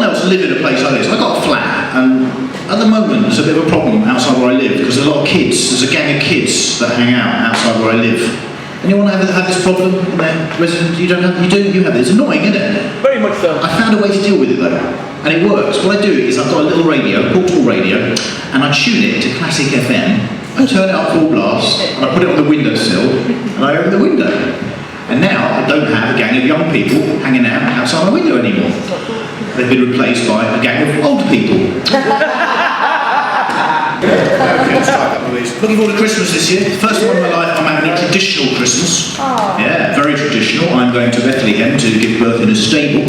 anyone else live in a place like this? I got a flat, and at the moment there's a bit of a problem outside where I live because there's a lot of kids. There's a gang of kids that hang out outside where I live. Anyone have this problem in their residence? You don't have? You do? You have it. It's annoying, isn't it? Very much so. I found a way to deal with it though, and it works. What I do is I've got a little radio, portable radio, and I tune it to classic FM. I turn it up full blast, and I put it on the windowsill, and I open the window. And now I don't have a gang of young people hanging out outside my window anymore. They've been replaced by a gang of old people. Looking forward to Christmas this year. First one in my life, I'm having a traditional Christmas. Aww. Yeah, very traditional. I'm going to Bethlehem to give birth in a stable.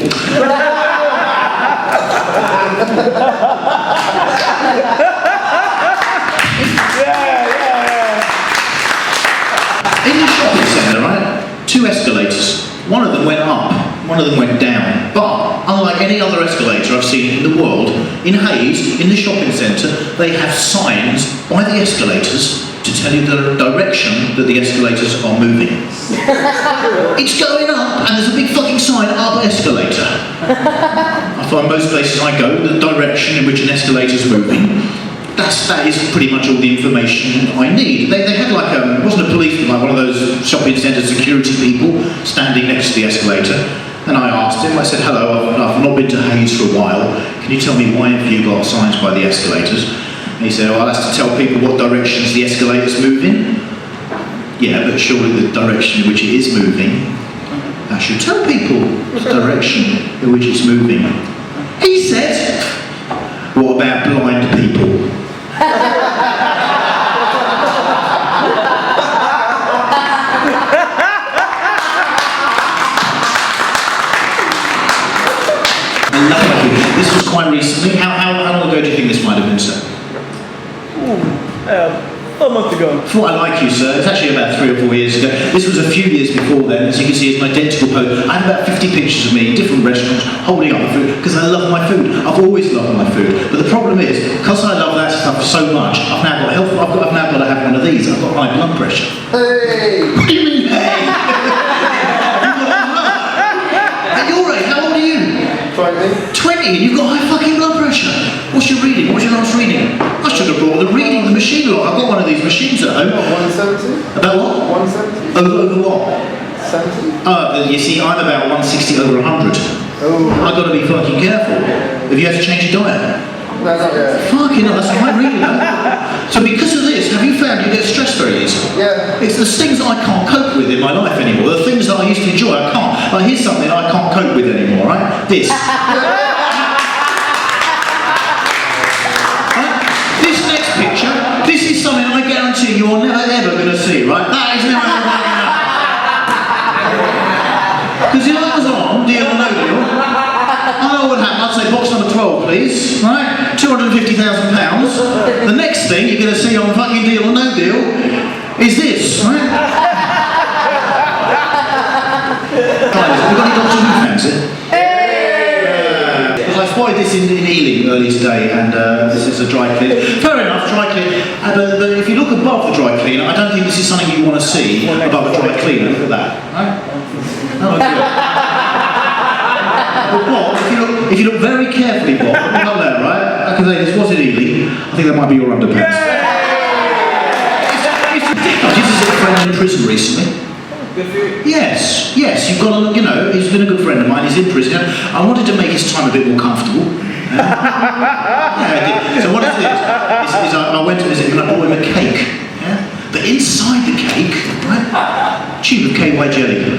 In the shopping centre, right? 2 escalators. One of them went up, one of them went down. But unlike any other escalator I've seen in the world, in Hayes, in the shopping centre, they have signs by the escalators to tell you the direction that the escalators are moving. It's going up, and there's a big fucking sign, up escalator. I find most places I go, the direction in which an escalator is moving. That is pretty much all the information I need. They had like it wasn't a policeman, like one of those shopping centre security people standing next to the escalator. And I asked him, I said, hello, I've not been to Hayes for a while. Can you tell me why have you got signs by the escalators? And he said, well, that's to tell people what directions the escalators move in. Yeah, but surely the direction in which it is moving, I should tell people the direction in which it's moving. He said, what about blind people? This was quite recently. How long ago do you think this might have been, sir? A month ago. Thought I like you, sir. It's actually about 3 or 4 years ago. This was a few years before then. As you can see, it's an identical pose. I have about 50 pictures of me in different restaurants holding up my food because I love my food. I've always loved my food. But the problem is, because I love that stuff so much, I've now got to have one of these. I've got high blood pressure. Hey! What do you mean, hey? At your age, how old are you? 20. 20, and you've got high fucking blood pressure. What's your reading? What's your last reading? I should have brought the reading machine along. I've got one of these machines at home. 170? About what? 170? Over what? 70? You see, I'm about 160 over 100. Oh. I've got to be fucking careful. Have you had to change your diet? No, not yet. Fucking hell, that's high reading, though. So because of this, have you found you get stressed very easily? Yeah. It's the things that I can't cope with in my life anymore. The things that I used to enjoy, I can't. Like, here's something I can't cope with anymore, right? This. This next picture, this is something I guarantee you're never ever going to see, right? That is never ever going to happen. Because if I was on Deal or No Deal, I know what happened. I'd say box number 12, please, right? £250,000. The next thing you're going to see on fucking Deal or No Deal is this, right? Guys, have we got any Doctor Who fans here? Because I spotted this in Ealing earlier today, and this is a dry cleaner. Fair enough, dry cleaner. But if you look above the dry cleaner, I don't think this is something you want to see above a dry cleaner. Look at that, right? Oh, good. But Bob, if you look very carefully, Bob, not there, right? I can say this was in Ealing. I think that might be your underpants. It's ridiculous. This is a friend in prison recently. Good for you. Yes, you've got to, he's been a good friend of mine, he's in prison. I wanted to make his time a bit more comfortable. Yeah, I did. So what I did is I went to visit him and I brought him a cake. Yeah? But inside the cake, right, tube of KY jelly.